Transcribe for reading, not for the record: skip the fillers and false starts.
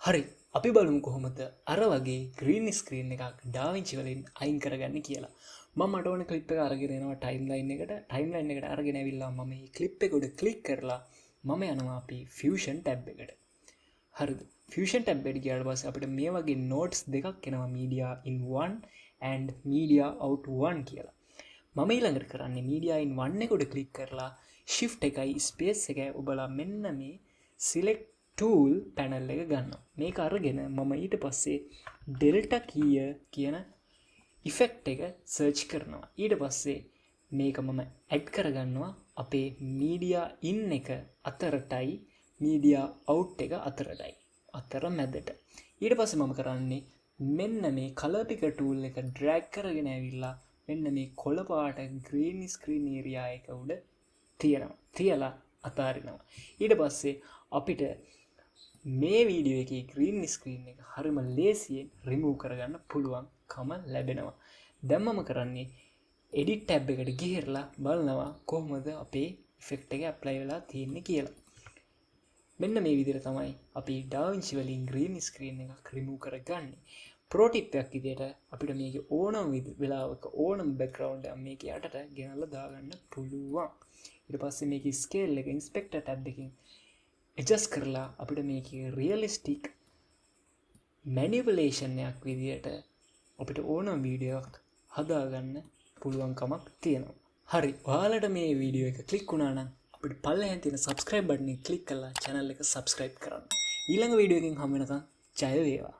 හරි අපි බලමු කොහොමද අර වගේ ග්‍රීන් ස්ක්‍රීන් එකක් ඩාවින්චි වලින් අයින් කරගන්න කියලා. මම මට ඕන ක්ලිප් එක අරගෙන එනවා ටයිම්ලයින් එකට අරගෙන ඇවිල්ලා මම මේ ක්ලිප් එක උඩ ක්ලික් කරලා මම යනවා අපි ෆියුෂන් ටැබ් එකට. හරිද? ෆියුෂන් ටැබ් එකට ගියාට පස්සේ අපිට මේ වගේ නෝට්ස් දෙකක් එනවා media in 1 and media out 1 කියලා. මම ඊළඟට කරන්නේ media in 1 එක උඩ ක්ලික් කරලා shift එකයි space එකයි ඔබලා මෙන්න මේ select tool panel එක ගන්නවා. මේක අරගෙන මම ඊට පස්සේ delta key කියන effect එක search කරනවා. ඊට පස්සේ මේක මම add කරගන්නවා අපේ media in එක අතරටයි media out එක අතරටයි. අතර මැදට. ඊට පස්සේ මම කරන්නේ මෙන්න මේ color picker tool එක drag කරගෙන ඇවිල්ලා මෙන්න මේ කොළ පාට green screen area එක උඩ තියලා අතාරිනවා. ඊට පස්සේ අපිට මේ වීඩියෝ එකේ green screen එක හරිම ලේසියෙන් remove කරගන්න පුළුවන්කම ලැබෙනවා. දැන් මම කරන්නේ edit tab එකට ගිහිල්ලා බලනවා කොහොමද අපේ effect එක apply වෙලා තියෙන්නේ කියලා. මෙන්න මේ විදිහට තමයි අපි DaVinci වලින් green screen එකක් remove කරගන්නේ. pro tip එකක් විදිහට අපිට මේකේ ඕනම වෙලාවක ඕනම background එකක් මේක යටට ගෙනල්ලා දාගන්න පුළුවන්. ඊට පස්සේ මේකේ scale එක inspector tab එකකින් adjust කරලා අපිට මේකේ realistic manipulation එකක් විදිහට අපිට ඕනම වීඩියෝ එකක් හදාගන්න පුළුවන්කමක් තියෙනවා. හරි. ඔයාලට මේ වීඩියෝ එක ක්ලික් වුණා නම් අපිට පල්ලෙහෙන් තියෙන subscribe button එක ක්ලික් කරලා channel එක subscribe කරන්න. ඊළඟ වීඩියෝ එකකින් හමු වෙනකන් ජය වේවා.